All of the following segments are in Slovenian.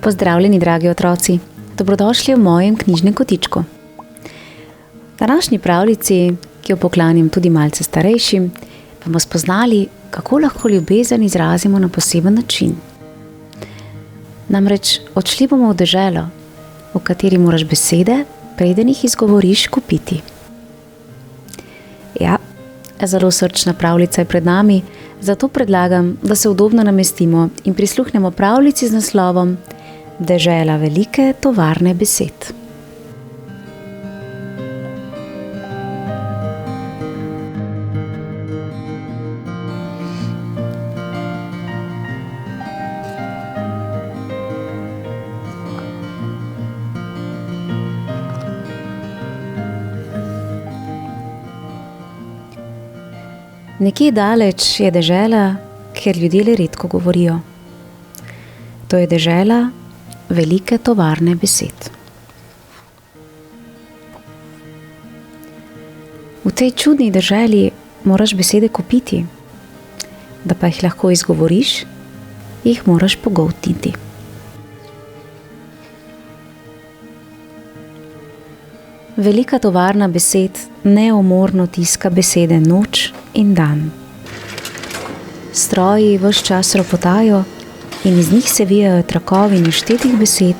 Pozdravljeni, dragi otroci, dobrodošli v mojem knjižnem kotičku. V današnji pravljici, ki jo poklanjam tudi malce starejšim, bomo spoznali, kako lahko ljubezen izrazimo na poseben način. Namreč odšli bomo v deželo, v kateri moraš besede, preden jih izgovoriš, kupiti. Ja, zelo srčna pravljica je pred nami, zato predlagam, da se udobno namestimo in prisluhnemo pravljici z naslovom Dežela velike tovarne besed. Nekje daleč je dežela, kjer ljudje le redko govorijo. To je dežela velike tovarne besed. V tej čudni deželi moraš besede kupiti, da pa jih lahko izgovoriš, jih moraš pogoltniti. Velika tovarna besed neumorno tiska besede noč in dan. Stroji ves čas ropotajo in iz njih se vijajo trakovi neštetih besed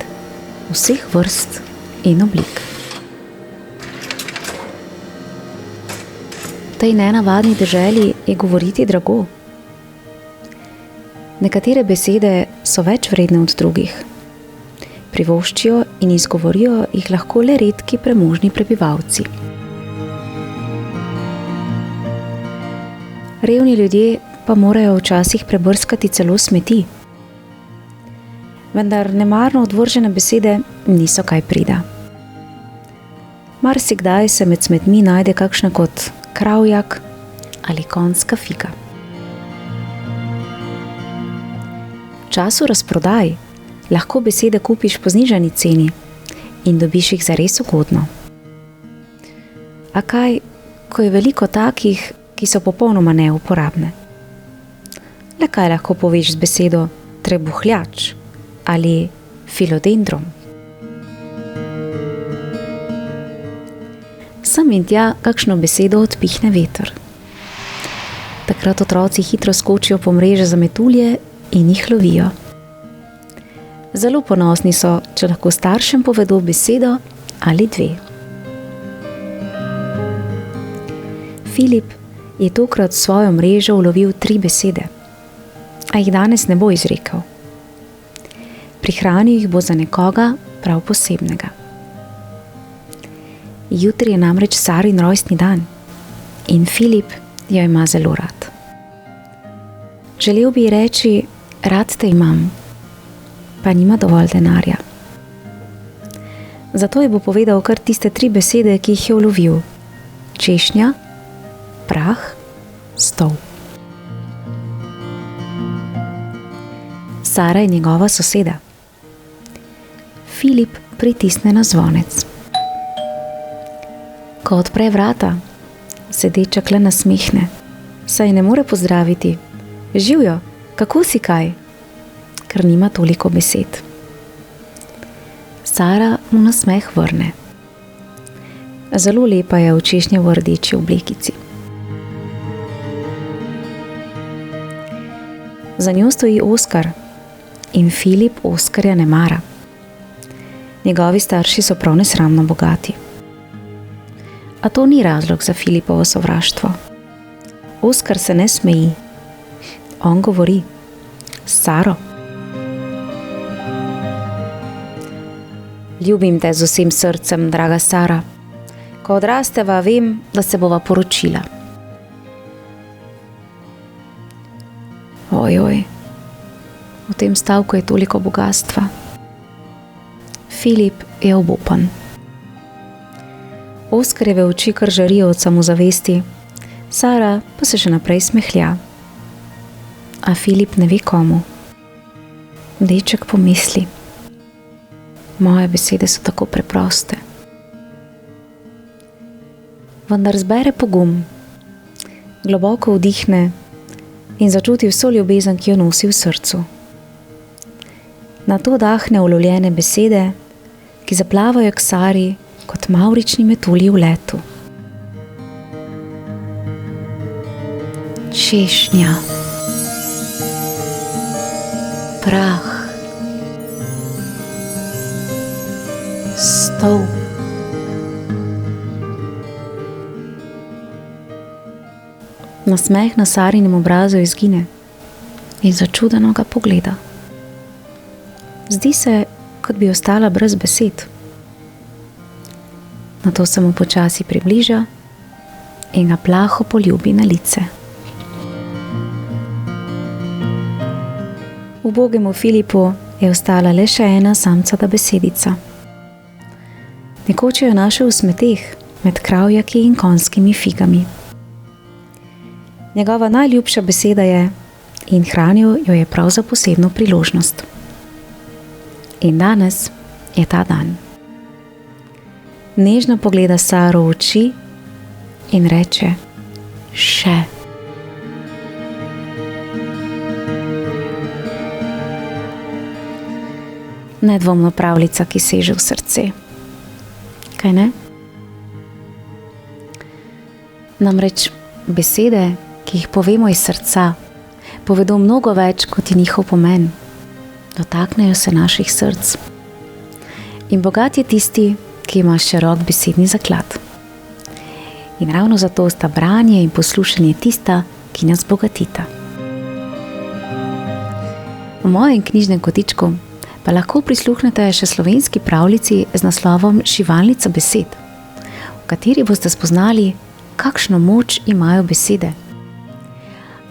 vseh vrst in oblik. V tej nenavadni deželi je govoriti drago. Nekatere besede so več vredne od drugih. Privoščijo in izgovorijo jih lahko le redki premožni prebivalci. Revni ljudje pa morajo včasih prebrskati celo smeti. Vendar nemarno odvržene besede niso kaj prida. Marsikdaj se med smetmi najde kakšna kot kravjak ali konjska fika. V času razprodaj lahko besede kupiš po znižani ceni in dobiš jih zares ugodno. A kaj, ko je veliko takih, ki so popolnoma neuporabne? Le kaj lahko poveš z besedo trebuhljač ali filodendron? Sem in tja kakšno besedo odpihne veter. Takrat otroci hitro skočijo po mreže za metulje in jih lovijo. Zelo ponosni so, če lahko staršem povedo besedo ali dve. Filip je tokrat v svojo mrežo ulovil 3 besede, a jih danes ne bo izrekel. Prihranil jih bo za nekoga prav posebnega. Jutri je namreč Sarin rojstni dan in Filip jo ima zelo rad. Želel bi ji reči, rad te imam, pa nima dovolj denarja. Zato ji bo povedal kar tiste 3 besede, ki jih je ulovil. Češnja, prah, stol. Sara je njegova soseda. Filip pritisne na zvonec. Ko odpre vrata, se deček le nasmehne, saj ne more pozdraviti. Živjo, kako si kaj? Ker nima toliko besed. Sara mu nasmeh vrne. Zelo lepa je v češnjevo rdeči oblekici. Za njo stoji Oskar in Filip Oskarja ne mara. Njegovi starši so prav nesramno bogati. A to ni razlog za Filipovo sovraštvo. Oskar se ne smeji. On govori s Saro. Ljubim te z vsem srcem, draga Sara. Ko odrasteva, vem, da se bova poročila. Ojoj, v tem stavku je toliko bogatstva. Filip je obupan. Oskarjeve oči kar žarijo od samozavesti, Sara pa se še naprej smehlja. A Filip ne ve komu. Deček pomisli. Moje besede so tako preproste. Vendar zbere pogum, globoko vdihne in začuti vso ljubezen, ki jo nosi v srcu. Nato dahne ulovljene besede, ki zaplavajo k Sari kot mavrični metulji v letu. Češnja, prah, stol. Nasmeh na Sarinem obrazu izgine in začudeno ga pogleda. Zdi se, kot bi ostala brez besed. Nato se mu počasi približa in ga plaho poljubi na lice. Ubogemu Filipu je ostala le še ena samcata besedica. Nekoč jo je našel v smeteh med kravjaki in konjskimi figami. Njegova najljubša beseda je in hranil jo je prav za posebno priložnost. In danes je ta dan. Nežno pogleda Saro v oči in reče: še. Nedvomno pravljica, ki seže v srce. Kaj ne? Namreč besede, ki jih povemo iz srca, povedo mnogo več, kot je njihov pomen. Dotaknejo se naših src. In bogat je tisti, ki ima širok besedni zaklad. In ravno zato sta branje in poslušanje tista, ki nas bogatita. V mojem knjižnem kotičku pa lahko prisluhnete še slovenski pravljici z naslovom Šivalnica besed, v kateri boste spoznali, kakšno moč imajo besede.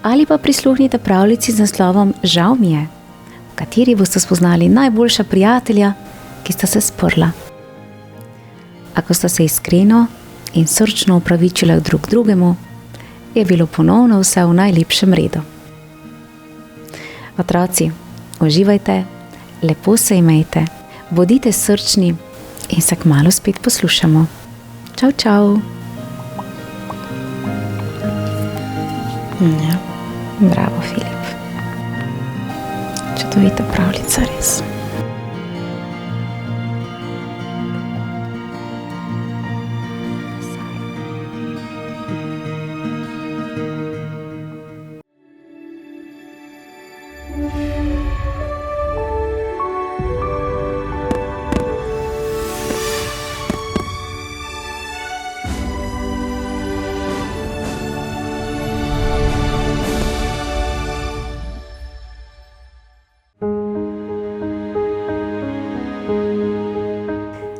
Ali pa prisluhnite pravljici z naslovom Žal mi je, v kateri boste spoznali najboljša prijatelja, ki sta se sprla. Ako sta se iskreno in srčno opravičila drug drugemu, je bilo ponovno vse v najlepšem redu. Otroci, uživajte, lepo se imejte, bodite srčni in se kmalu spet poslušamo. Čau, čau. Ja, bravo, Filip. Čudovita pravljica, res.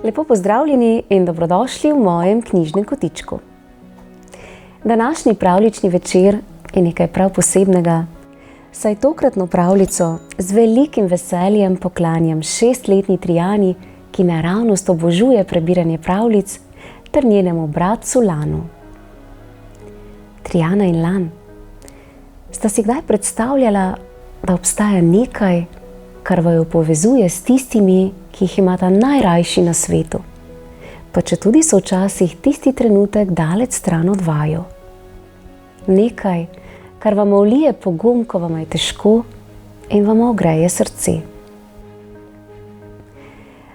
Lepo pozdravljeni in dobrodošli v mojem knjižnem kotičku. Današnji pravljični večer je nekaj prav posebnega, saj tokratno pravljico z velikim veseljem poklanjam 6-letni Trijani, ki naravnost obožuje prebiranje pravljic, ter njenemu bratcu Lanu. Trijana in Lan sta si kdaj predstavljala, da obstaja nekaj, kar vaju povezuje s tistimi, ki jih imata najrajši na svetu, pa četudi so včasih tisti trenutek daleč stran od vaju. Nekaj, kar vam vlije pogum, ko vam je težko in vam ogreje srce.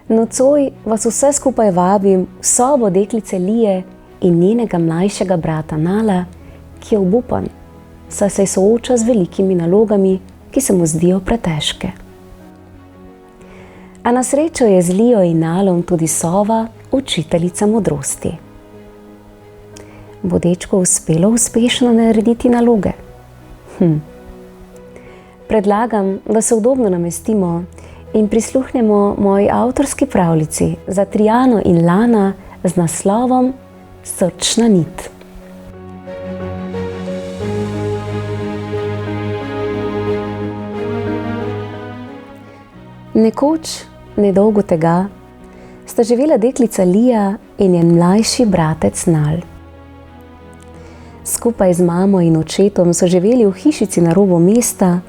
Nocoj vas vse skupaj vabim v sobo deklice Lije in njenega mlajšega brata Nala, ki je obupan, saj se sooča z velikimi nalogami, ki se mu zdijo pretežke. A na srečo je z Lijo in Nalom tudi sova, učiteljica modrosti. Bo dečku uspelo uspešno narediti naloge? Predlagam, da se udobno namestimo in prisluhnemo moji avtorski pravljici za Trijano in Lana z naslovom Srčna nit. Nekoč, nedolgo tega, sta živela deklica Lija in njen mlajši bratec Nal. Skupaj z mamo in očetom so živeli v hišici na robu mesta,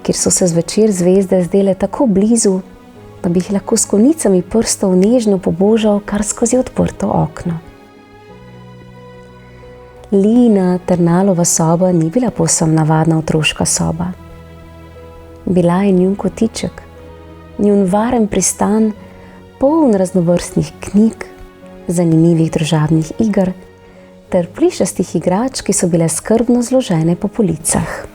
kjer so se zvečer zvezde zdele tako blizu, da bi jih lahko s konicami prstov nežno pobožal kar skozi odprto okno. Lijina ter Nalova soba ni bila povsem navadna otroška soba. Bila je njun kotiček, njun varen pristan, poln raznovrstnih knjig, zanimivih družabnih iger ter plišastih igrač, ki so bile skrbno zložene po policah.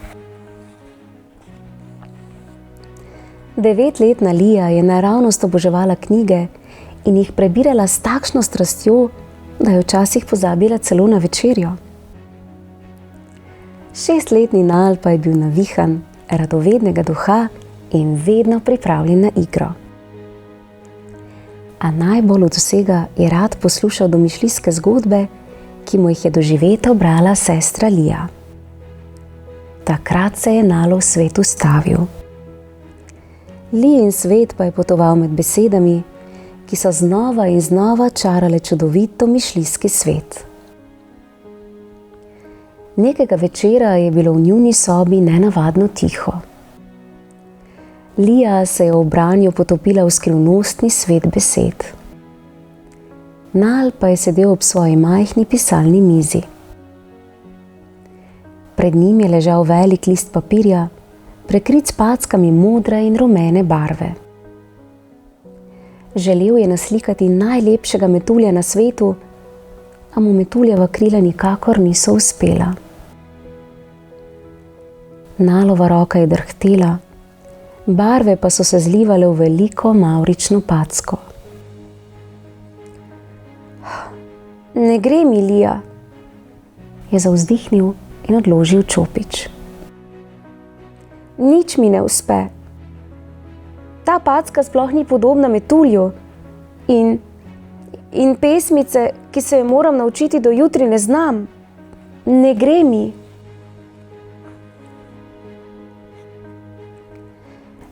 9-letna Lija je naravnost oboževala knjige in jih prebirala s takšno strastjo, da je včasih pozabila celo na večerjo. 6-letni Nal pa je bil navihan, radovednega duha in vedno pripravljen na igro. A najbolj od vsega je rad poslušal domišljijske zgodbe, ki mu jih je doživeta brala sestra Lija. Takrat se je Nalov svet ustavil. Lijin svet pa je potoval med besedami, ki so znova in znova čarale čudovit domišljijski svet. Nekega večera je bilo v njuni sobi nenavadno tiho. Lija se je v branju potopila v skrivnostni svet besed. Nal pa je sedel ob svoji majhni pisalni mizi. Pred njim je ležal velik list papirja, prekrit s packami modre in rumene barve. Želel je naslikati najlepšega metulja na svetu, a mu metuljeva krila nikakor niso uspela. Nalova roka je drhtela, barve pa so se zlivale v veliko mavrično packo. Ne gre mi, Lija, je zavzdihnil in odložil čopič. Nič mi ne uspe. Ta packa sploh ni podobna metulju in pesmice, ki se jo moram naučiti do jutri, ne znam. Ne gre mi.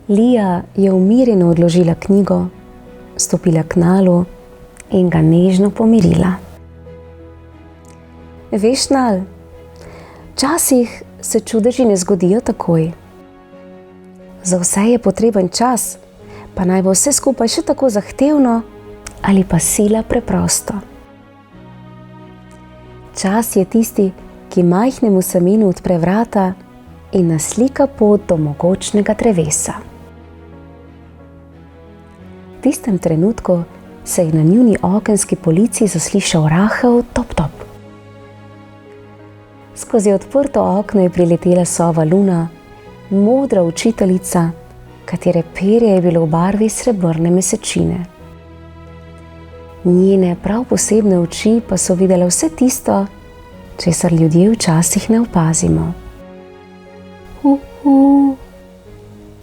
Lija je umirjeno odložila knjigo, stopila k Nalu in ga nežno pomirila. Veš, Nal, včasih se čudeži ne zgodijo takoj. Za vse je potreben čas, pa naj bo vse skupaj še tako zahtevno ali pa sila preprosto. Čas je tisti, ki majhnemu semenu odpre vrata in naslika pot do mogočnega drevesa. V tistem trenutku se je na njuni okenski polici zaslišal rahel top-top. Skozi odprto okno je priletela sova Luna, modra učiteljica, katere perje je bilo v barvi srebrne mesečine. Njene prav posebne oči pa so videle vse tisto, česar ljudje včasih ne opazimo.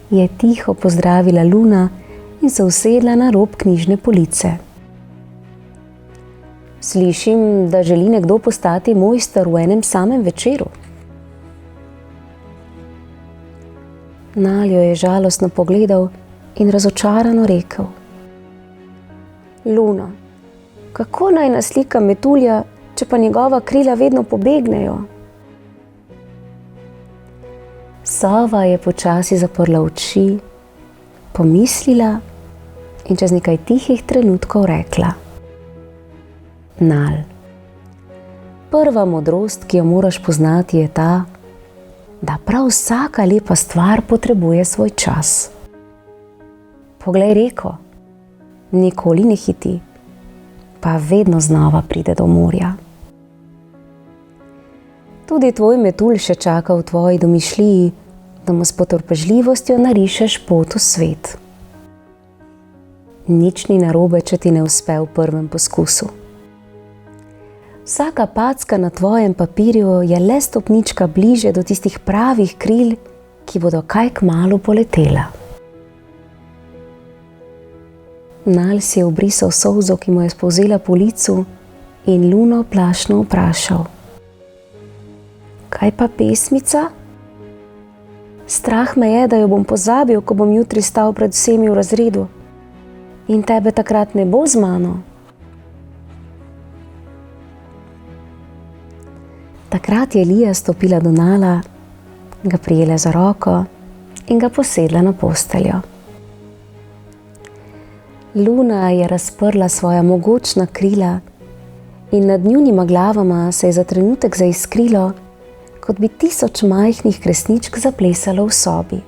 Je tiho pozdravila Luna in se usedla na rob knjižne police. Slišim, da želi nekdo postati mojster v enem samem večeru. Nal jo je žalostno pogledal in razočarano rekel: Luna, kako naj naslikam metulja, če pa njegova krila vedno pobegnejo? Sova je počasi zaprla oči, pomislila in čez nekaj tihih trenutkov rekla: Nal, prva modrost, ki jo moraš poznati, je ta, da prav vsaka lepa stvar potrebuje svoj čas. Poglej reko, nikoli ne hiti, pa vedno znova pride do morja. Tudi tvoj metulj še čaka v tvoji domišljiji, da mu s potrpežljivostjo narišeš pot v svet. Nič ni narobe, če ti ne uspe v prvem poskusu. Vsaka packa na tvojem papirju je le stopnička bliže do tistih pravih kril, ki bodo kaj kmalu poletela. Nal si je obrisal solzo, ki mu je spolzela po licu, in Luno plašno vprašal: Kaj pa pesmica? Strah me je, da jo bom pozabil, ko bom jutri stal pred vsemi v razredu. In tebe takrat ne bo z mano. Takrat je Lija stopila do Nala, ga prijela za roko in ga posedla na posteljo. Luna je razprla svoja mogočna krila in nad njunima glavama se je za trenutek zaiskrilo, kot bi 1000 majhnih kresničk zaplesalo v sobi.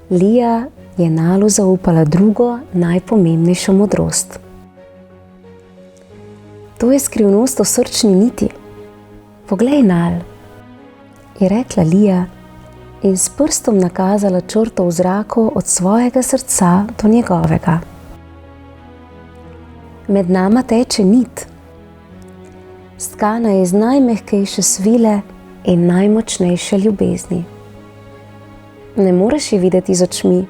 Lija je Nalu zaupala drugo, najpomembnejšo modrost. To je skrivnost o srčni niti. Poglej, Nal, je rekla Lija in s prstom nakazala črto v zraku od svojega srca do njegovega. Med nama teče nit. Stkana je iz najmehkejše svile in najmočnejše ljubezni. Ne moreš je videti z očmi,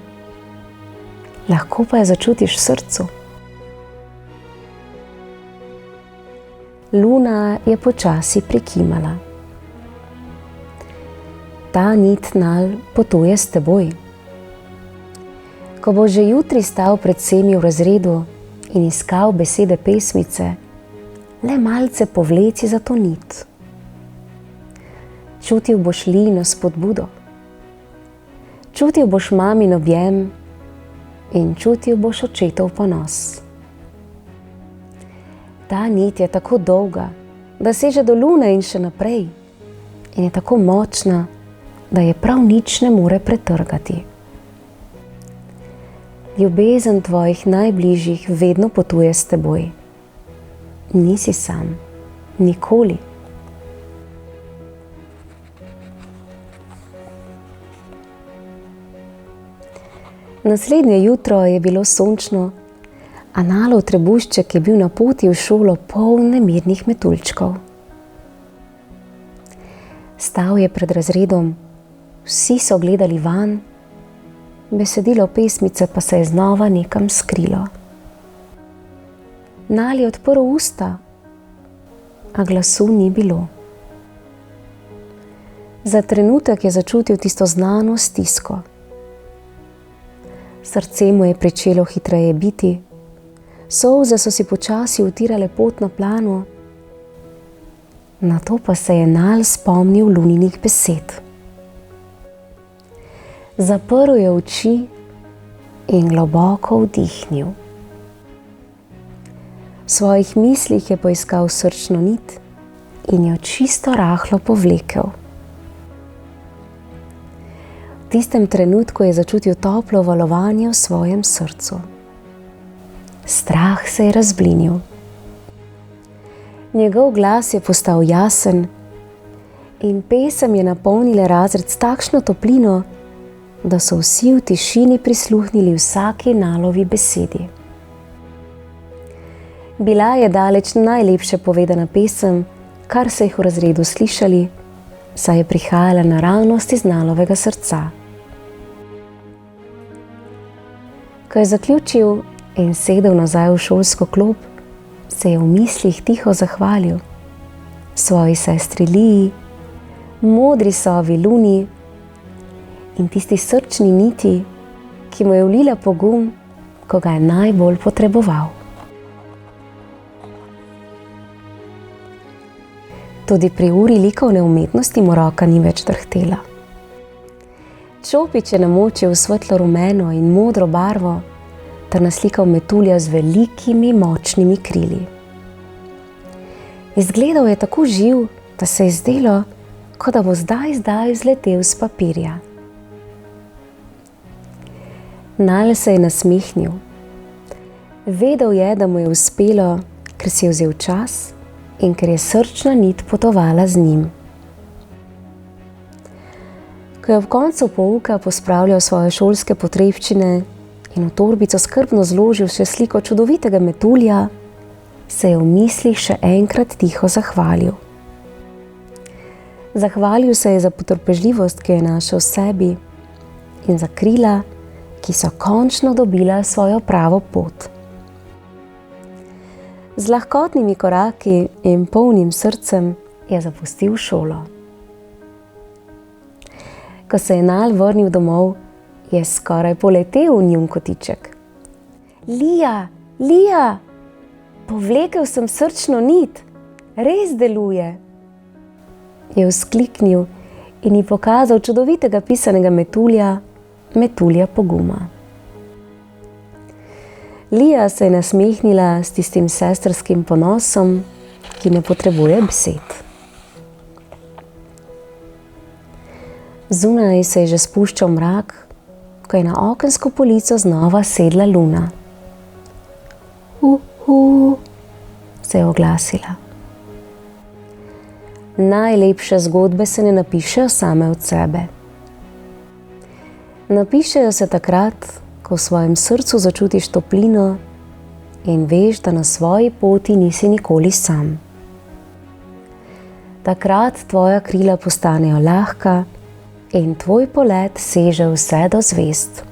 lahko pa je začutiš v srcu. Luna je počasi prikimala. Ta nit, Nal, potuje s teboj. Ko bo že jutri stal pred vsemi v razredu in iskal besede pesmice, le malce povleci za to nit. Čutil boš Lijino spodbudo, čutil boš mamin objem in čutil boš očetov ponos. Ta nit je tako dolga, da seže do Lune in še naprej, in je tako močna, da je prav nič ne more pretrgati. Ljubezen tvojih najbližjih vedno potuje s teboj. Nisi sam, nikoli. Naslednje jutro je bilo sončno, a Nalov trebušček je bil na poti v šolo poln nemirnih metuljčkov. Stal je pred razredom, vsi so gledali vanj, besedilo pesmice pa se je znova nekam skrilo. Nal je odprl usta, a glasu ni bilo. Za trenutek je začutil tisto znano stisko. Srce mu je pričelo hitreje biti, solze so si počasi utirale pot na plano, nato pa se je Nal spomnil Luninih besed. Zaprl je oči in globoko vdihnil. V svojih mislih je poiskal srčno nit in jo čisto rahlo povlekel. V tistem trenutku je začutil toplo valovanje v svojem srcu. Strah se je razblinil. Njegov glas je postal jasen in pesem je napolnila razred s takšno toplino, da so vsi v tišini prisluhnili vsaki Nalovi besedi. Bila je daleč najlepše povedana pesem, kar so jih v razredu slišali, saj je prihajala naravnost iz Nalovega srca. Ko je zaključil in sedel nazaj v šolsko klop, se je v mislih tiho zahvalil svoji sestri Liji, modri sovi Luni in tisti srčni niti, ki mu je vlila pogum, ko ga je najbolj potreboval. Tudi pri uri likovne umetnosti mu roka ni več drhtela. Čopič je namočil v svetlo rumeno in modro barvo ter naslikal metulja z velikimi močnimi krili. Izgledal je tako živ, da se je zdelo, kot da bo zdaj vzletel s papirja. Nal se je nasmehnil. Vedel je, da mu je uspelo, ker si je vzel čas in ker je srčna nit potovala z njim. Ko je ob koncu pouka pospravljal svoje šolske potrebščine in v torbico skrbno zložil še sliko čudovitega metulja, se je v mislih še enkrat tiho zahvalil. Zahvalil se je za potrpežljivost, ki je našel v sebi, in za krila, ki so končno dobila svojo pravo pot. Z lahkotnimi koraki in polnim srcem je zapustil šolo. Ko se je Nal vrnil domov, je skoraj poletel v njun kotiček. Lija, Lija, povlekel sem srčno nit, res deluje, je vzkliknil in ji pokazal čudovitega pisanega metulja, metulja poguma. Lija se je nasmehnila s tistim sestrskim ponosom, ki ne potrebuje besed. Zunaj se je že spuščal mrak, ko je na okensko polico znova sedla Luna. Se je oglasila. Najlepše zgodbe se ne napišejo same od sebe. Napišejo se takrat, ko v svojem srcu začutiš toplino in veš, da na svoji poti nisi nikoli sam. Takrat tvoja krila postanejo lahka in tvoj polet seže vse do zvezd.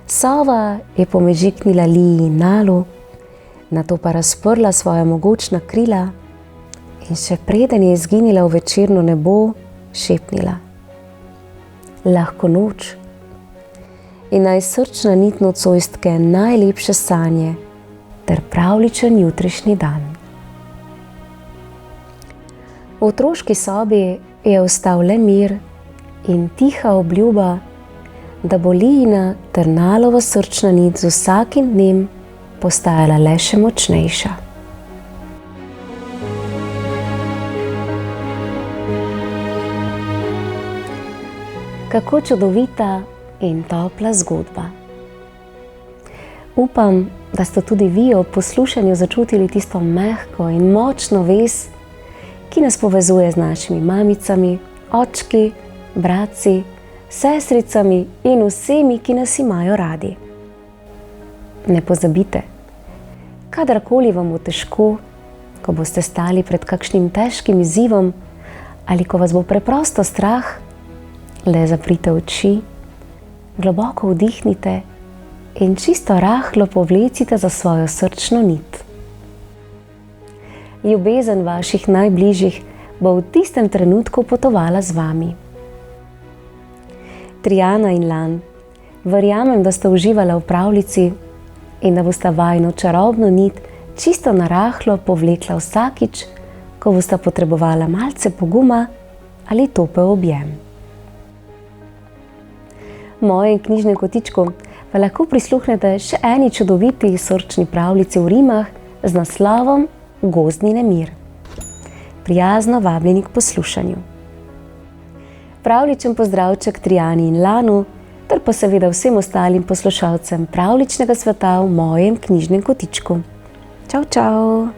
Sova je pomežiknila Liji in Nalu, nato pa razprla svoja mogočna krila in še preden je izginila v večerno nebo, šepnila: Lahko noč in naj srčna nit nocojstke najlepše sanje ter pravličen jutrišnji dan. V otroški sobi je ostal le mir in tiha obljuba, da bo Lijina ter Nalova srčna nit z vsakim dnem postajala le še močnejša. Kako čudovita in topla zgodba. Upam, da ste tudi vi ob poslušanju začutili tisto mehko in močno vez, ki nas povezuje z našimi mamicami, očki, bratci, sestricami in vsemi, ki nas imajo radi. Ne pozabite, kadarkoli vam bo težko, ko boste stali pred kakšnim težkim izzivom ali ko vas bo preprosto strah, le zaprite oči, globoko vdihnite in čisto rahlo povlecite za svojo srčno nit. Ljubezen vaših najbližjih bo v tistem trenutku potovala z vami. Trijana in Lan, verjamem, da ste uživala v pravljici in da boste vajino čarobno nit čisto narahlo povlekla vsakič, ko boste potrebovala malce poguma ali topel objem. V mojem knjižnem kotičku pa lahko prisluhnete še eni čudoviti srčni pravljici v rimah z naslovom Gozdni nemir. Prijazno vabljeni k poslušanju. Pravličen pozdravček Trijani in Lanu, ter pa seveda vsem ostalim poslušalcem pravličnega sveta v mojem knjižnem kotičku. Čau, čau!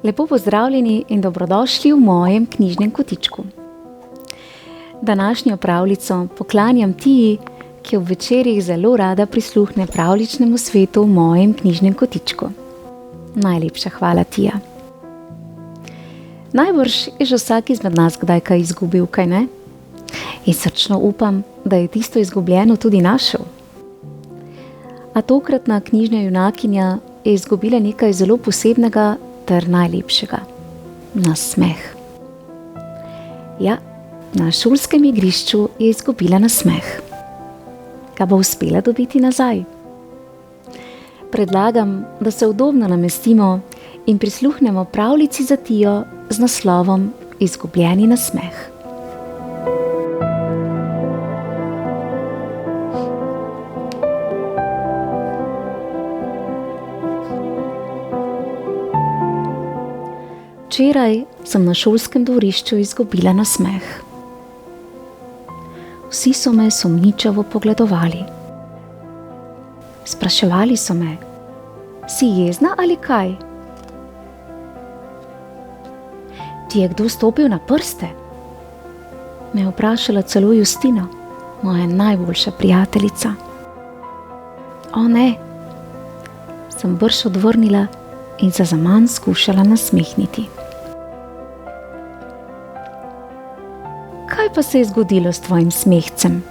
Lepo pozdravljeni in dobrodošli v mojem knjižnem kotičku. Današnjo pravljico poklanjam Tiji, ki ob večerih zelo rada prisluhne pravličnemu svetu v mojem knjižnem kotičku. Najlepša hvala, Tija. Najbrž je že vsak izmed nas kdaj kaj izgubil, kaj ne? In srčno upam, da je tisto izgubljeno tudi našel. A tokratna knjižna junakinja je izgubila nekaj zelo posebnega ter najlepšega. Nasmeh. Ja, na šolskem igrišču je izgubila nasmeh. Ga bo uspela dobiti nazaj? Predlagam, da se udobno namestimo in prisluhnemo pravljici za Tijo z naslovom Izgubljeni nasmeh. Včeraj sem na šolskem dvorišču izgubila nasmeh. Vsi so me sumničavo pogledovali. Spraševali so me: si jezna ali kaj? Ti je kdo stopil na prste? me je vprašala celo Justina, moja najboljša prijateljica. O ne, sem brž odvrnila in se zaman skušala nasmehniti. Kaj pa se je zgodilo s tvojim smehcem?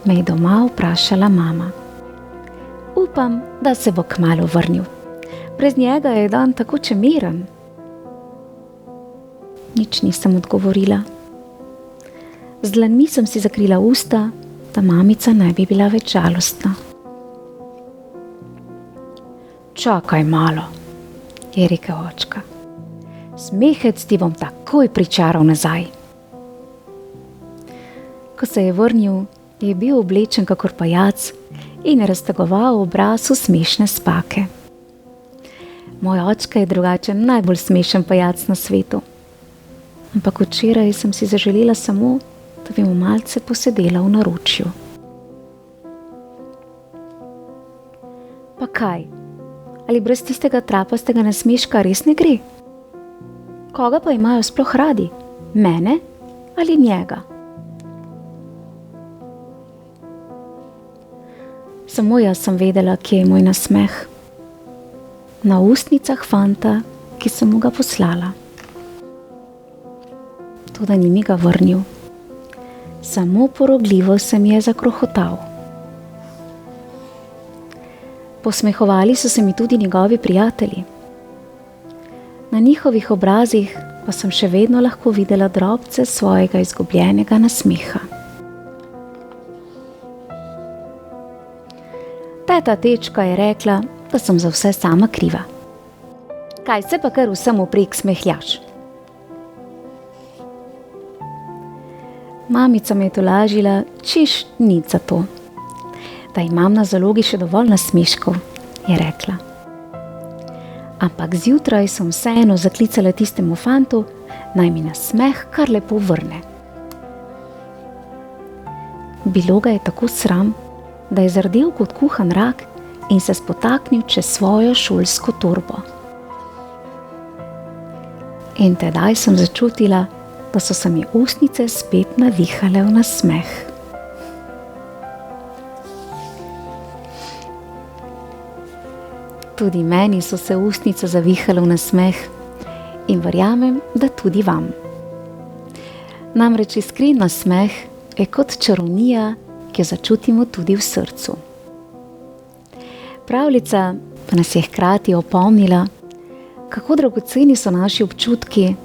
Me je doma vprašala mama. Upam, da se bo kmalu vrnil. Brez njega je dan tako čemeren. Nič nisem odgovorila. Z dlanmi sem si zakrila usta, da mamica ne bi bila več žalostna. Čakaj malo, je rekel očka. Smehec ti bom takoj pričaral nazaj. Ko se je vrnil, je bil oblečen kakor pajac in je raztegoval obraz v smešne spake. Moj očka je drugače najbolj smešen pajac na svetu. Ampak včeraj sem si zaželela samo, da bi mu malce posedela v naročju. Pa kaj? Ali brez tistega trapastega nasmeška res ne gre? Koga pa imajo sploh radi? Mene ali njega? Samo jaz sem vedela, kje je moj nasmeh. Na ustnicah fanta, ki sem mu ga poslala. Toda ni mi ga vrnil. Samo porogljivo se mi je zakrohotal. Posmehovali so se mi tudi njegovi prijatelji. Na njihovih obrazih pa sem še vedno lahko videla drobce svojega izgubljenega nasmeha. Teta Tečka je rekla, da sem za vse sama kriva. Kaj se pa kar vsem vprek smehljaš? Mamica me je tolažila, češ nič za to. Da imam na zalogi še dovolj nasmeškov, je rekla. Ampak zjutraj sem vseeno zaklicala tistemu fantu, naj mi nasmeh kar lepo vrne. Bilo ga je tako sram, da je zardel kot kuhan rak in se spotaknil čez svojo šolsko torbo. In tedaj sem začutila, da so se mi ustnice spet navihale v nasmeh. Tudi meni so se ustnice zavihale v nasmeh in verjamem, da tudi vam. Namreč iskren nasmeh je kot čarovnija, ki jo začutimo tudi v srcu. Pravljica pa nas je hkrati opomnila, kako dragoceni so naši občutki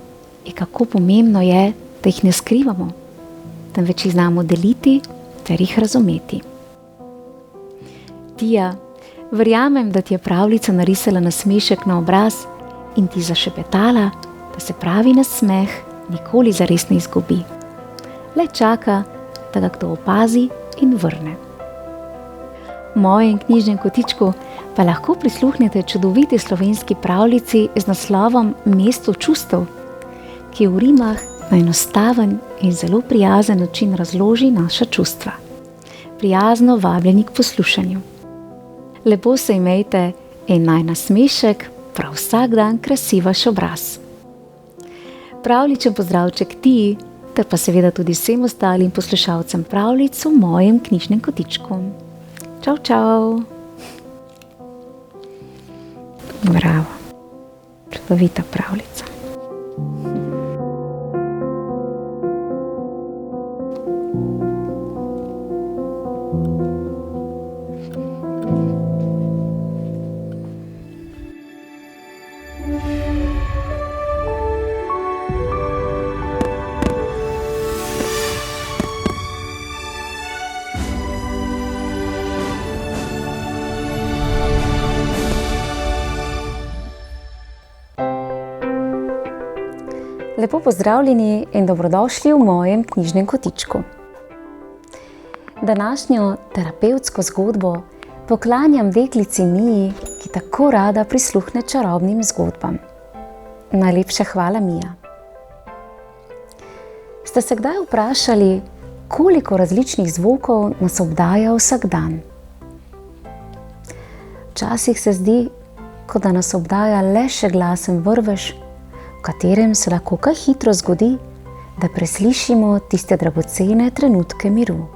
in kako pomembno je, da jih ne skrivamo, temveč jih znamo deliti ter jih razumeti. Tija, verjamem, da ti je pravljica narisala nasmešek na obraz in ti zašepetala, da se pravi nasmeh nikoli zares ne izgubi. Le čaka, da ga kdo opazi in vrne. V mojem knjižnem kotičku pa lahko prisluhnete čudoviti slovenski pravljici z naslovom Mesto čustev, ki v rimah na enostaven in zelo prijazen način razloži naša čustva. Prijazno vabljeni k poslušanju. Lepo se imejte in naj nasmešek prav vsak dan krasi vaš obraz. Pravličen pozdravček ti, ter pa seveda tudi vsem ostalim poslušalcem pravljic v mojem knjižnem kotičku. Čau, čau! Bravo, čudovita pravljica. Lepo pozdravljeni in dobrodošli v mojem knjižnem kotičku. Današnjo terapevtsko zgodbo poklanjam deklici Miji, ki tako rada prisluhne čarobnim zgodbam. Najlepša hvala, Mija. Ste se kdaj vprašali, koliko različnih zvokov nas obdaja vsak dan? Včasih se zdi, kot da nas obdaja le še glasen vrvež, v katerem se lahko kaj hitro zgodi, da preslišimo tiste dragocene trenutke miru.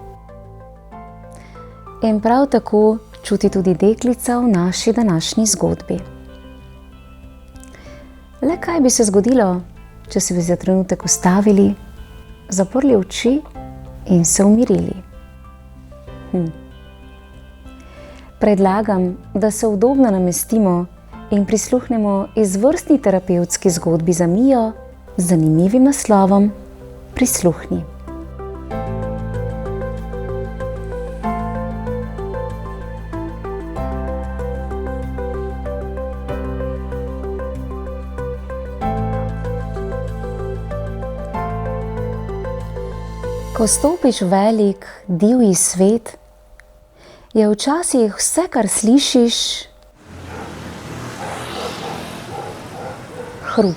In prav tako čuti tudi deklica v naši današnji zgodbi. Le kaj bi se zgodilo, če se bi za trenutek ustavili, zaprli oči in se umirili? Predlagam, da se udobno namestimo in prisluhnemo izvrstni terapevtski zgodbi za Mijo z zanimivim naslovom Prisluhni. Ko stopiš v velik, divji svet, je včasih vse, kar slišiš, hrup.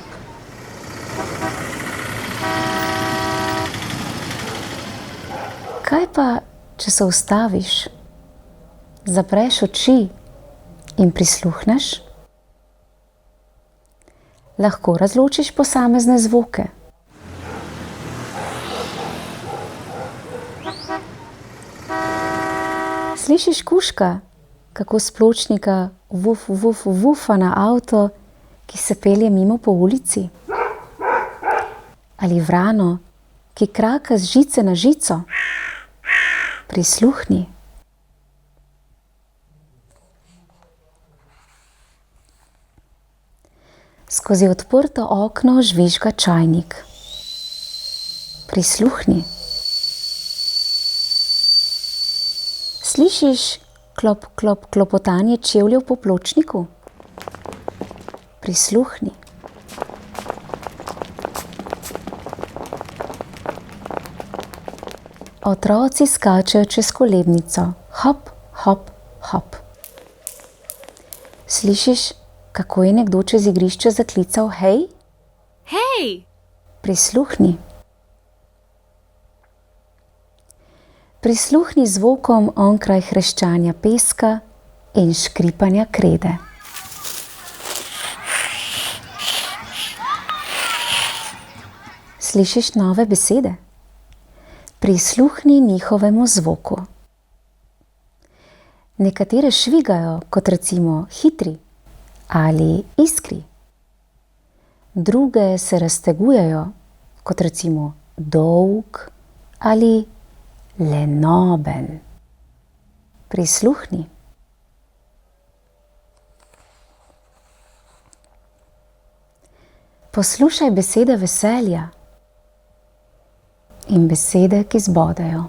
Kaj pa, če se ustaviš, zapreš oči in prisluhneš? Lahko razločiš posamezne zvoke. Slišiš kužka, kako s pločnika vuf, vuf, vufa na avto, ki se pelje mimo po ulici? Ali vrano, ki kraka z žice na žico? Prisluhni. Skozi odprto okno žvižga čajnik. Prisluhni. Slišiš klop, klop, klopotanje čevljev po pločniku? Prisluhni. Otroci skačejo čez kolebnico. Hop, hop, hop. Slišiš, kako je nekdo čez igrišče zaklical hej? Hej! Prisluhni. Prisluhni zvokom onkraj hreščanja peska in škripanja krede. Slišiš nove besede? Prisluhni njihovemu zvoku. Nekatere švigajo, kot recimo hitri ali iskri. Druge se raztegujejo, kot recimo dolg ali lenoben. Prisluhni. Poslušaj besede veselja in besede, ki zbodejo.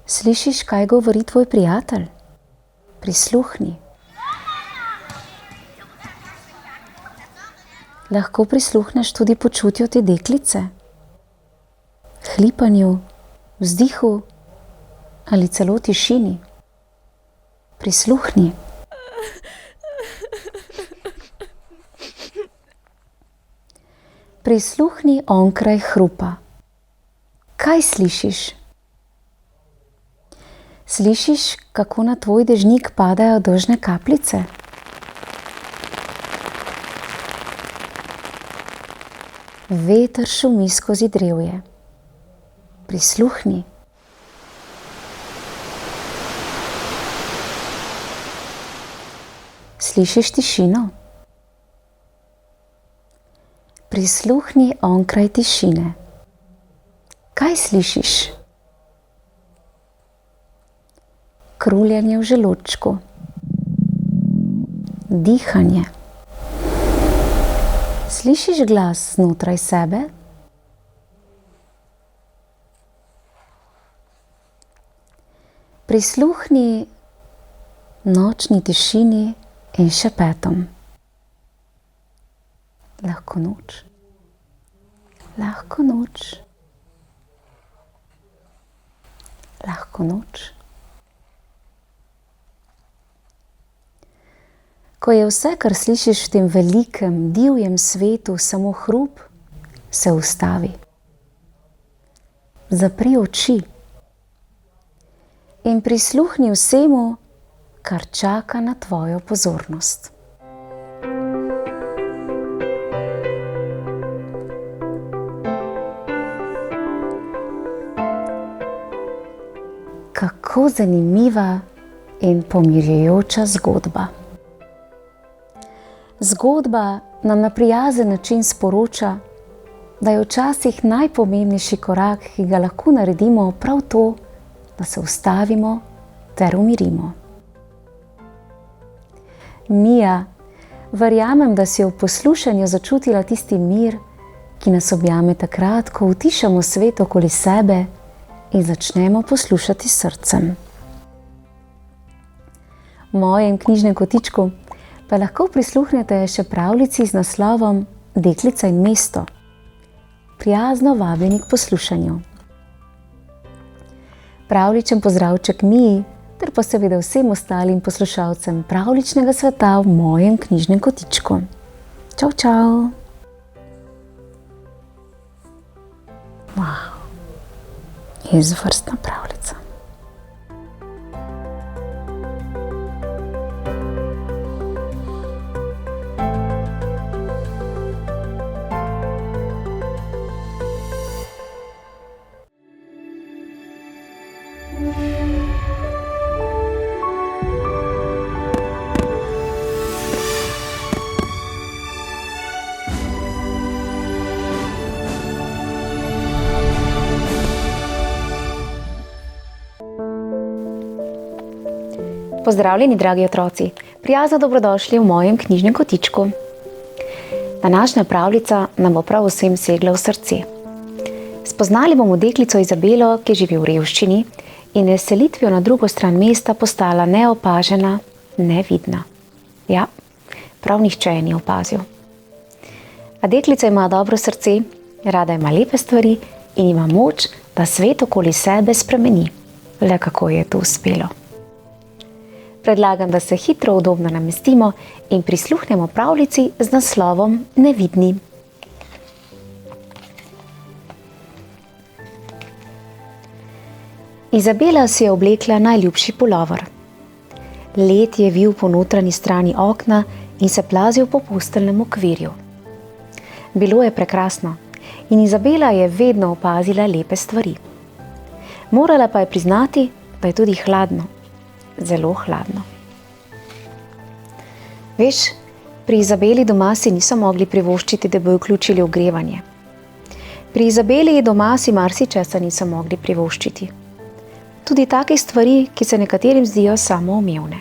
Slišiš, kaj govori tvoj prijatelj? Prisluhni. Lahko prisluhneš tudi počutju te deklice, hlipanju, vzdihu ali celo tišini. Prisluhni. Prisluhni onkraj hrupa. Kaj slišiš? Slišiš, kako na tvoj dežnik padajo dežne kapljice? Veter šumi skozi drevje. Prisluhni. Slišiš tišino? Prisluhni onkraj tišine. Kaj slišiš? Kruljenje v želodčku. Dihanje. Slišiš glas znotraj sebe? Prisluhni nočni tišini in šepetom. Lahko noč. Lahko noč. Lahko noč. Ko je vse, kar slišiš v tem velikem, divjem svetu, samo hrup, se ustavi. Zapri oči in prisluhni vsemu, kar čaka na tvojo pozornost. Kako zanimiva in pomirjujoča zgodba. Zgodba nam na prijazen način sporoča, da je včasih najpomembnejši korak, ki ga lahko naredimo, prav to, da se ustavimo ter umirimo. Mija, verjamem, da si v poslušanju začutila tisti mir, ki nas objame takrat, ko utišamo svet okoli sebe in začnemo poslušati s srcem. V mojem knjižnem kotičku pa lahko prisluhnete še pravljici z naslovom Deklica in mesto. Prijazno vabljeni k poslušanju. Pravličen pozdravček Miji ter pa seveda vsem ostalim poslušalcem pravličnega sveta v mojem knjižnem kotičku. Čau, čau! Wow, izvrstna pravljica. Pozdravljeni, dragi otroci, prijazno dobrodošli v mojem knjižnem kotičku. Današnja pravljica nam bo prav vsem segla v srce. Spoznali bomo deklico Izabelo, ki živi v revščini in je s selitvijo na drugo stran mesta postala neopažena, nevidna. Ja, prav nihče je ni opazil. A deklica ima dobro srce, rada ima lepe stvari in ima moč, da svet okoli sebe spremeni. Le kako je to uspelo? Predlagam, da se hitro udobno namestimo in prisluhnemo pravljici z naslovom Nevidni. Izabela si je oblekla najljubši pulover. Led je vil po notranji strani okna in se plazil po posteljnem okvirju. Bilo je prekrasno in Izabela je vedno opazila lepe stvari. Morala pa je priznati, da je tudi hladno. Zelo hladno. Veš, pri Izabeli doma si niso mogli privoščiti, da bi vključili ogrevanje. Pri Izabeli doma si marsičesa niso mogli privoščiti. Tudi takih stvari, ki se nekaterim zdijo samoumevne.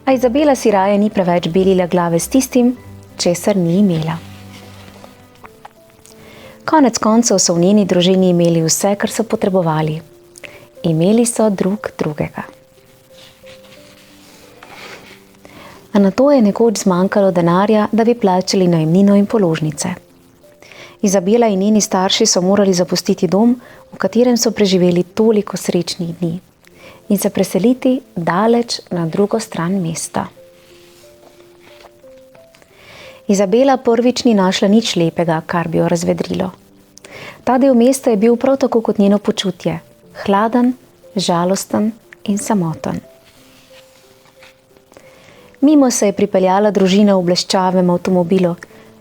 A Izabela si raje ni preveč belila glave s tistim, česar ni imela. Konec koncev so v njeni družini imeli vse, kar so potrebovali. Imeli so drug drugega. A nato je nekoč zmanjkalo denarja, da bi plačali najemnino in položnice. Izabela in njeni starši so morali zapustiti dom, v katerem so preživeli toliko srečnih dni, in se preseliti daleč na drugo stran mesta. Izabela prvič ni našla nič lepega, kar bi jo razvedrilo. Ta del mesta je bil prav tako kot njeno počutje. Hladen, žalosten in samoten. Mimo se je pripeljala družina v bleščavem avtomobilu,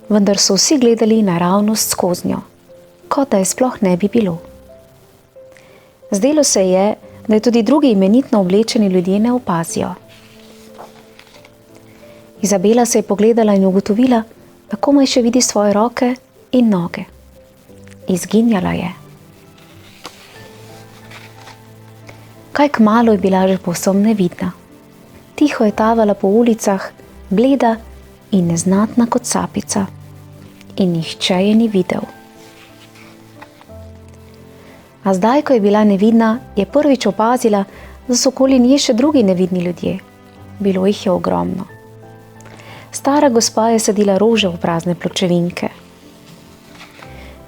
vendar so vsi gledali naravnost skoznjo, kot da je sploh ne bi bilo. Zdelo se je, da je tudi drugi imenitno oblečeni ljudje ne opazijo. Izabela se je pogledala in ugotovila, da komaj še vidi svoje roke in noge. Izginjala je. Kaj kmalu je bila že povsem nevidna. Tiho je tavala po ulicah, bleda in neznatna kot sapica. In nihče je ni videl. A zdaj, ko je bila nevidna, je prvič opazila, da so okoli nje še drugi nevidni ljudje. Bilo jih je ogromno. Stara gospa je sadila rože v prazne pločevinke.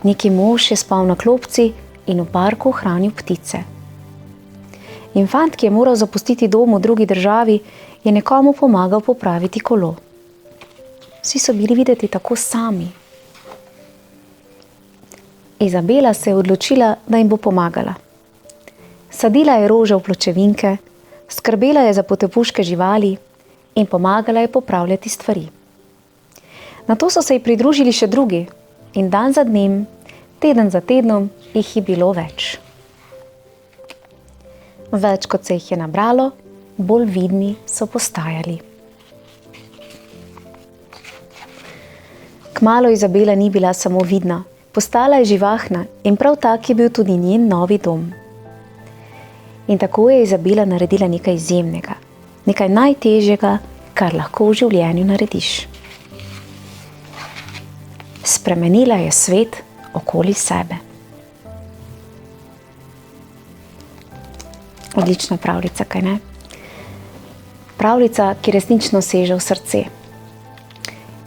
Neki mož je spal na klopci in v parku hranil ptice. Infant, ki je moral zapustiti dom v drugi državi, je nekomu pomagal popraviti kolo. Vsi so bili videti tako sami. Izabela se je odločila, da jim bo pomagala. Sadila je rože v pločevinke, skrbela je za potepuške živali in pomagala je popravljati stvari. Nato so se ji pridružili še drugi in dan za dnem, teden za tednom jih je bilo več. Več kot se jih je nabralo, bolj vidni so postajali. Kmalu Izabela ni bila samo vidna, postala je živahna in prav tak je bil tudi njen novi dom. In tako je Izabela naredila nekaj izjemnega, nekaj najtežjega, kar lahko v življenju narediš. Spremenila je svet okoli sebe. Odlična pravljica, kaj ne? Pravljica, ki resnično seže v srce.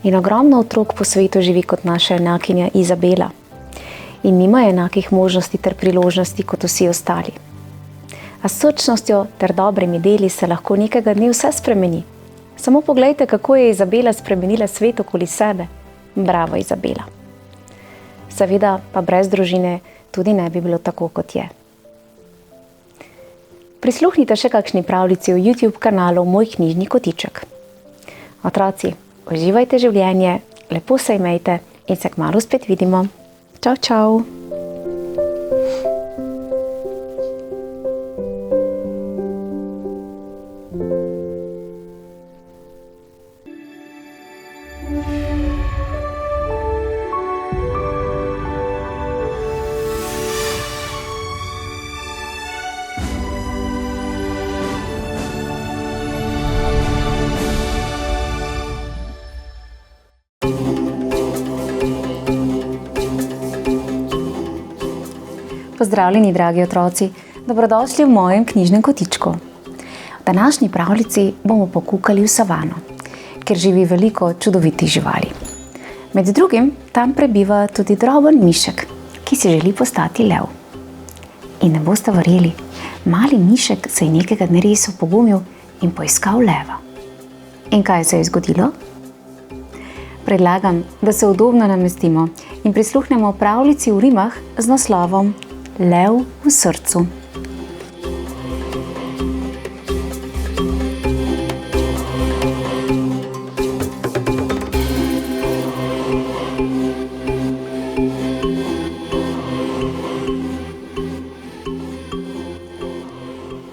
In ogromno otrok po svetu živi kot naša enakinja Izabela in nima enakih možnosti ter priložnosti kot vsi ostali. A s srčnostjo ter dobrimi deli se lahko nekega dne vse spremeni. Samo poglejte, kako je Izabela spremenila svet okoli sebe. Bravo, Izabela. Seveda pa brez družine tudi ne bi bilo tako, kot je. Prisluhnite še kakšni pravljici v YouTube kanalu Moj knjižni kotiček. Otroci, uživajte življenje, lepo se imejte in se kmalu spet vidimo. Čau, čau! Pozdravljeni, dragi otroci, dobrodošli v mojem knjižnem kotičku. V današnji pravljici bomo pokukali v savano, kjer živi veliko čudovitih živali. Med drugim tam prebiva tudi droben mišek, ki si želi postati lev. In ne boste verjeli, mali mišek se je nekega dne res opogumil in poiskal leva. In kaj se je zgodilo? Predlagam, da se udobno namestimo in prisluhnemo pravljici v rimah z naslovom Lev v srcu.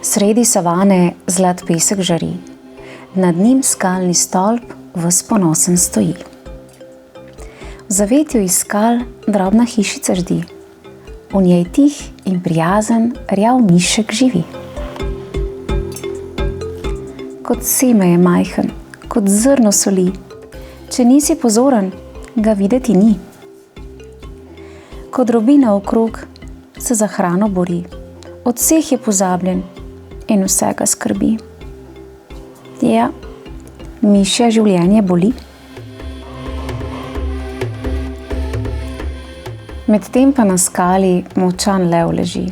Sredi savane zlat pesek žari, nad njim skalni stolp ves ponosen stoji. V zavetju iz skal drobna hišica ždi, v njej tih in prijazen rjav mišek živi. Kot seme je majhen, kot zrno soli, če nisi pozoren, ga videti ni. Kot robina okrog se za hrano bori, od vseh je pozabljen in vsega skrbi. Ja, mišje življenje boli. Medtem pa na skali močan lev leži,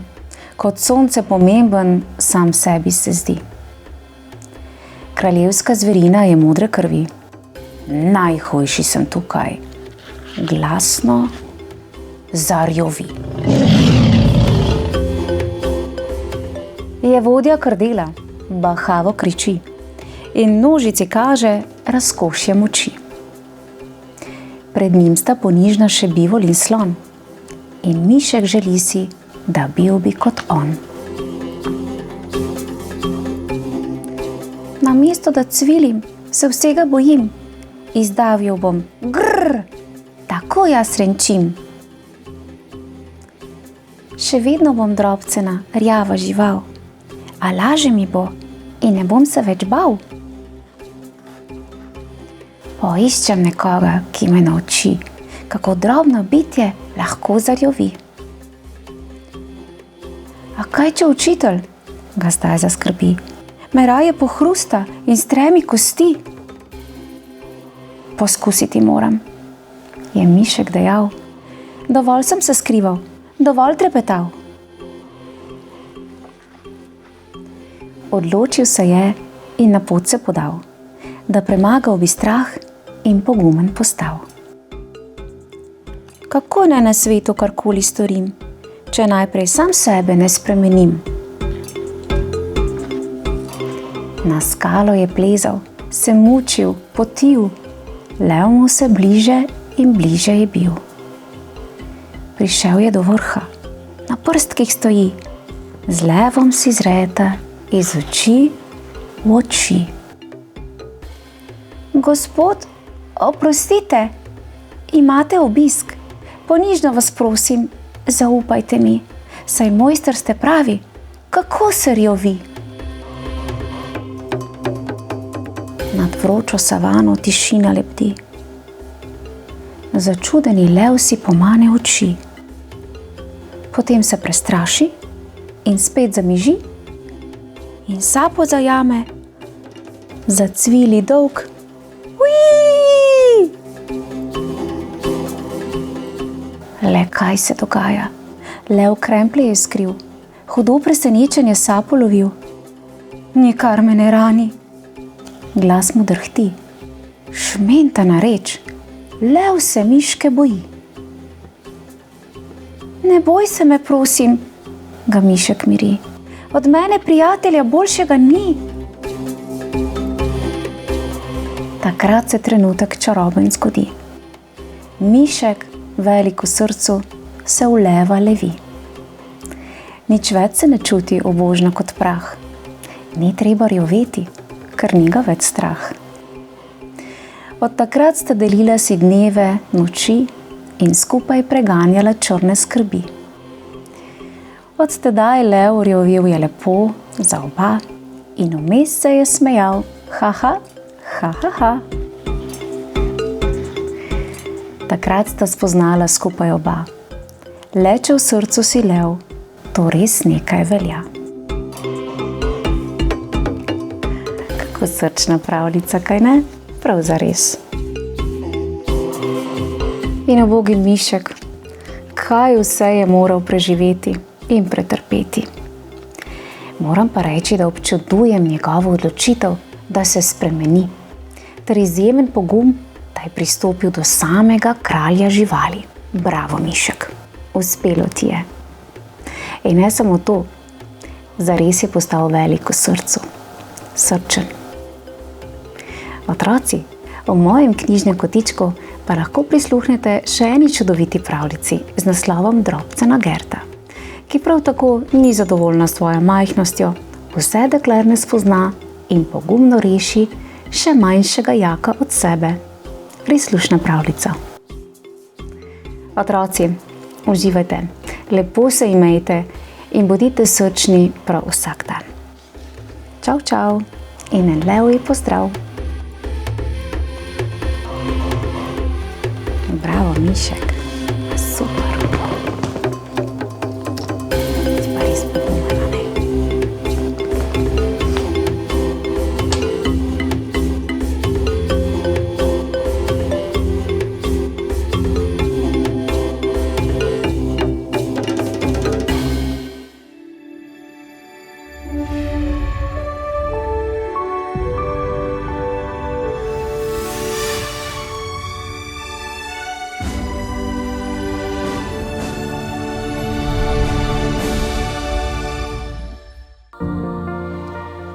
kot sonce pomemben sam sebi se zdi. Kraljevska zverina je modre krvi, najhujši sem tukaj, glasno zarjovi. Je vodja krdela, bahavo kriči in nožici kaže razkošje moči. Pred njim sta ponižna še bivol in slon, in mišek želi si, da bil bi kot on. Namesto da cvilim, se vsega bojim, izdavil bom grrr, tako jaz renčim. Še vedno bom drobcena, rjava žival, a laže mi bo in ne bom se več bal. Poiščem nekoga, ki me nauči, kako drobno bitje lahko zarjovi. A kaj če učitelj, ga zdaj zaskrbi, me raje pohrusta in stremi kosti? Poskusiti moram, je mišek dejal. Dovolj sem se skrival, dovolj trepetal. Odločil se je in na pot se podal, da premagal bi strah in pogumen postal. Kako naj na svetu karkoli storim, če najprej sam sebe ne spremenim? Na skalo je plezal, se mučil, potil, lev mu se bliže in bliže je bil. Prišel je do vrha, na prstkih stoji, Z levom si zreta iz oči v oči. Gospod, oprostite, imate obisk. Ponižno vas prosim, zaupajte mi, saj mojster ste pravi, kako se rjovi. Nad vročo savano tišina lebdi. Začudeni lev si pomane oči. Potem se prestraši in spet zamiži in sapo zajame, zacvili dolg. Uiii! Le kaj se dogaja? Lev kremplje je skril, hudo presenečenje sapo lovil. Nikar me ne rani. Glas mu drhti. Šmentana reč, lev se miške boji. Ne boj se me, prosim, ga mišek miri. Od mene prijatelja boljšega ni. Takrat se trenutek čaroben zgodi. Mišek, velik v srcu, se v leva levi. Nič več se ne čuti ubožna kot prah. Ni treba rjoveti, ker ni ga več strah. Od takrat sta delila si dneve, noči in skupaj preganjala črne skrbi. Od tedaj lev rjovel je lepo za oba in vmes se je smejal, ha. Takrat sta spoznala skupaj oba. Le če v srcu si lev, to res nekaj velja. Kako srčna pravljica, kaj ne? Prav zares. In ubogi mišek, kaj vse je moral preživeti in pretrpeti. Moram pa reči, da občudujem njegovo odločitev, da se spremeni, ter izjemen pogum, da je pristopil do samega kralja živali. Bravo, mišek, uspelo ti je. In ne samo to, zares je postal velik v srcu, srčen. Otroci, v mojem knjižnem kotičku pa lahko prisluhnete še eni čudoviti pravljici z naslovom Drobcena Gerta, ki prav tako ni zadovoljna s svojo majhnostjo, vse dokler ne spozna in pogumno reši še manjšega jaka od sebe. Prislušna pravljica. Otroci, uživajte, lepo se imejte in bodite srčni prav vsak dan. Čau in en levji pozdrav. Bravo, mišek. Super. Ti pa res pogumna, ne?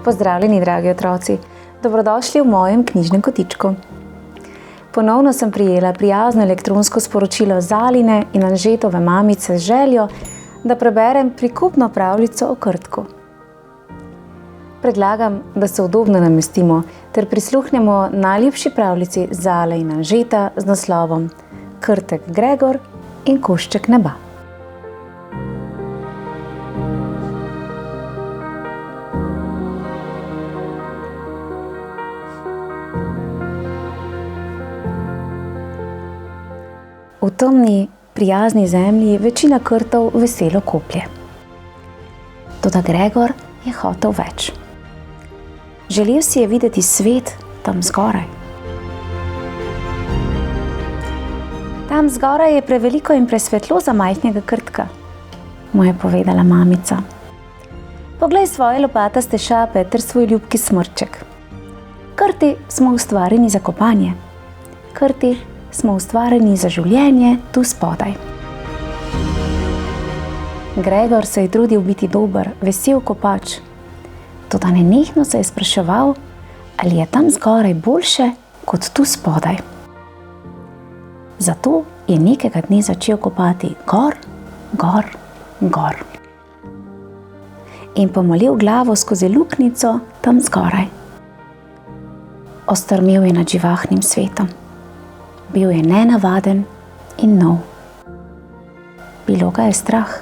Pozdravljeni, dragi otroci, dobrodošli v mojem knjižnem kotičku. Ponovno sem prijela prijazno elektronsko sporočilo Zaline in Anžetove mamice z željo, da preberem prikupno pravljico o krtku. Predlagam, da se udobno namestimo ter prisluhnemo najljubši pravljici Zale in Anžeta z naslovom Krtek Gregor in košček neba. V temni, prijazni zemlji večina krtov veselo koplje. Toda Gregor je hotel več. Želel si je videti svet tam zgoraj. Tam zgoraj je preveliko in presvetlo za majhnega krtka, mu je povedala mamica. Poglej svoje lopataste šape ter svoj ljubki smrček. Krti smo ustvarjeni za kopanje. Krti smo ustvarjeni za življenje tu spodaj. Gregor se je trudil biti dober, vesel kopač. Toda nenehno se je spraševal, ali je tam zgoraj boljše kot tu spodaj. Zato je nekega dne začel kopati gor. in pomolil glavo skozi luknjico tam zgoraj. Ostrmel je nad živahnim svetom. Bil je nenavaden in nov. Bilo ga je strah.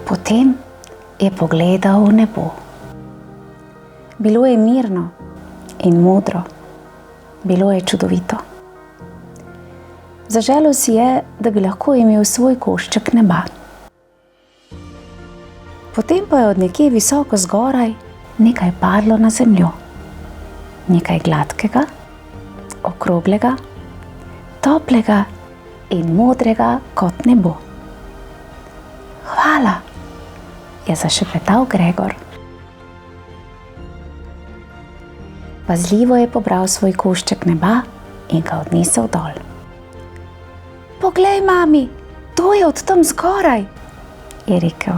Potem je pogledal v nebo. Bilo je mirno in modro. Bilo je čudovito. Zaželel si je, da bi lahko imel svoj košček neba. Potem pa je od nekje visoko zgoraj nekaj padlo na zemljo. Nekaj gladkega, okroglega, toplega in modrega kot nebo. Hvala, je zašepetal Gregor. Pazljivo je pobral svoj košček neba in ga odnesel dol. Poglej, mami, to je od tam zgoraj, je rekel.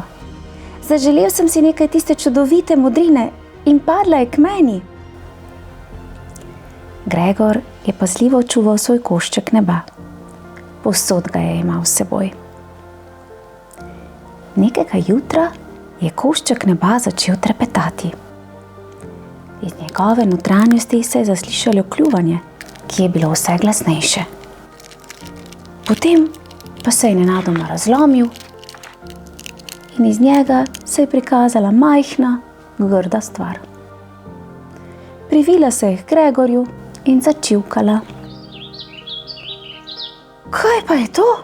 Zaželel sem si nekaj tiste čudovite modrine in padla je k meni. Gregor je pazljivo čuval svoj košček neba. Povsod ga je imel s seboj. Nekega jutra je košček neba začel trepetati. Iz njegove notranjosti se je zaslišalo kljuvanje, ki je bilo vse glasnejše. Potem pa se je nenadoma razlomil in iz njega se je prikazala majhna, grda stvar. Privila se je k Gregorju in začivkala. Kaj pa je to?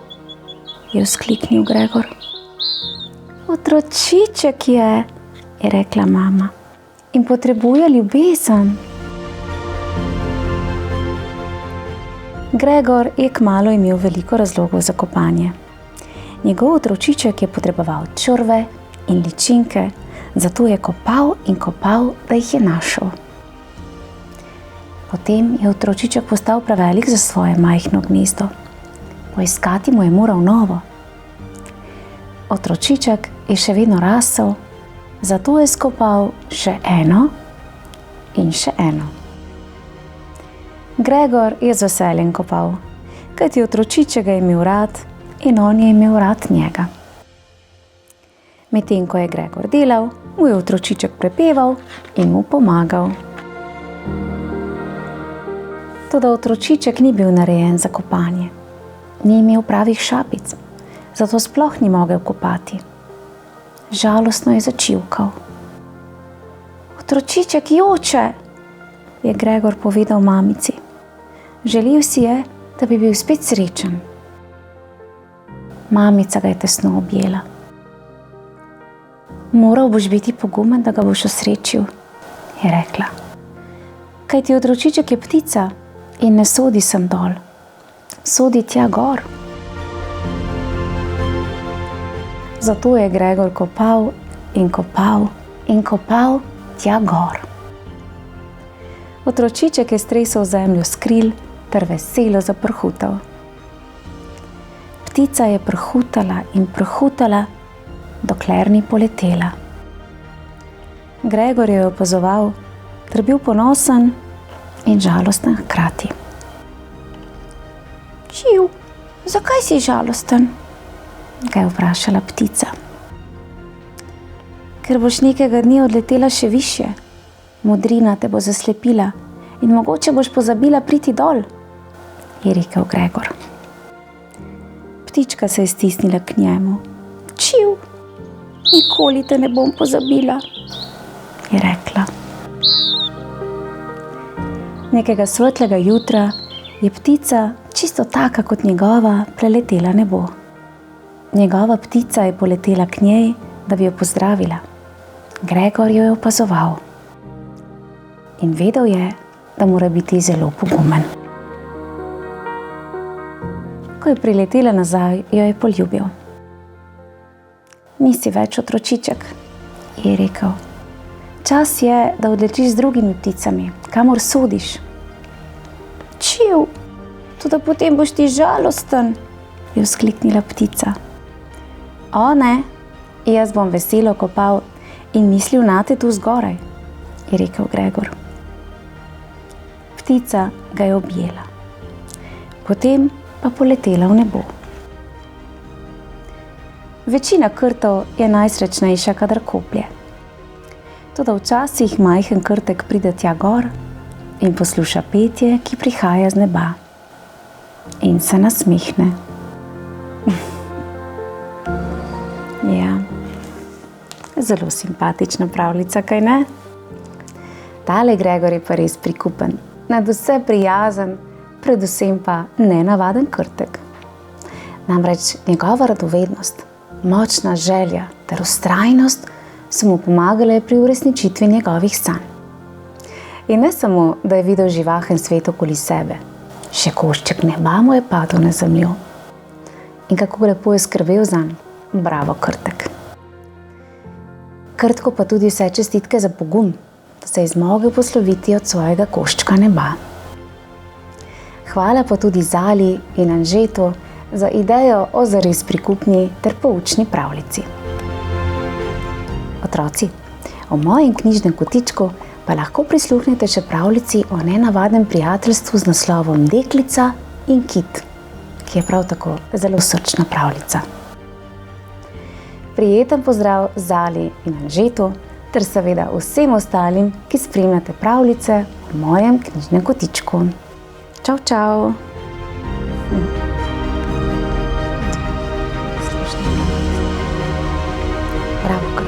Je vzkliknil Gregor. Otročiček je rekla mama, in potrebuje ljubezen. Gregor je kmalu imel veliko razlogov za kopanje. Njegov otročiček je potreboval črve in ličinke, zato je kopal in kopal, da jih je našel. Potem je otročiček postal prevelik za svoje majhno gnezdo. Poiskati mu je moral novo. Otročiček je še vedno rasel, zato je skopal še eno in še eno. Gregor je z veseljem kopal, kajti otročiček ga je imel rad in on je imel rad njega. Medtem ko je Gregor delal, mu je otročiček prepeval in mu pomagal. Toda otročiček ni bil narejen za kopanje. Ni imel pravih šapic, zato sploh ni mogel kopati. Žalostno je začivkal. Otročiček joče, je Gregor povedal mamici. Želel si je, da bi bil spet srečen. Mamica ga je tesno objela. Moral boš biti pogumen, da ga boš osrečil, je rekla. Kajti otročiček je ptica in ne sodi sem dol, sodi tja gor. Zato je Gregor kopal in kopal in kopal tja gor. Otročiček je stresel zemljo s kril ter veselo zaprhutal. Ptica je prhutala in prhutala, dokler ni poletela. Gregor jo je opazoval, ter bil ponosen in žalosten hkrati. Čiv, zakaj si žalosten? Ga je vprašala ptica. Ker boš nekega dne odletela še višje. Modrina te bo zaslepila in mogoče boš pozabila priti dol, je rekel Gregor. Ptička se je stisnila k njemu. Čiv, nikoli te ne bom pozabila, je rekla. Nekega svetlega jutra je ptica, čisto taka kot njegova, preletela nebo. Njegova ptica je poletela k njej, da bi jo pozdravila. Gregor jo je opazoval in vedel je, da mora biti zelo pogumen. Ko je priletela nazaj, jo je poljubil. Nisi več otročiček, je rekel. Čas je, da odletiš z drugimi pticami, kamor sodiš. Čiv, tudi potem boš ti žalosten, je vzkliknila ptica. O ne, jaz bom veselo kopal in mislil nate tu zgoraj, je rekel Gregor. Ptica ga je objela. Potem pa poletela v nebo. Večina krtov je najsrečnejša, kadar koplje. Toda včasih majhen krtek pride tja gor in posluša petje, ki prihaja z neba. In se nasmehne. Ja, zelo simpatična pravljica, kaj ne? Tale Gregor je pa res prikupen, nadvse prijazen, predvsem pa nenavaden krtek. Namreč njegova radovednost, močna želja ter vztrajnost so mu pomagale pri uresničitvi njegovih sanj. In ne samo, da je videl živahen svet okoli sebe, še košček neba mu je padel na zemljo. In kako lepo je skrbel zanj, bravo krtek. Krtko pa tudi vse čestitke za pogum, da se je zmogel posloviti od svojega koščka neba. Hvala pa tudi Zali in Anžetu za idejo o zares prikupni ter poučni pravljici. Otroci, v mojem knjižnem kotičku pa lahko prisluhnete še pravljici o nenavadnem prijateljstvu z naslovom Deklica in kit, ki je prav tako zelo srčna pravljica. Prijeten pozdrav Zali in Anžetu ter seveda vsem ostalim, ki spremljate pravljice v mojem knjižnem kotičku. Čau, čau! Bravo,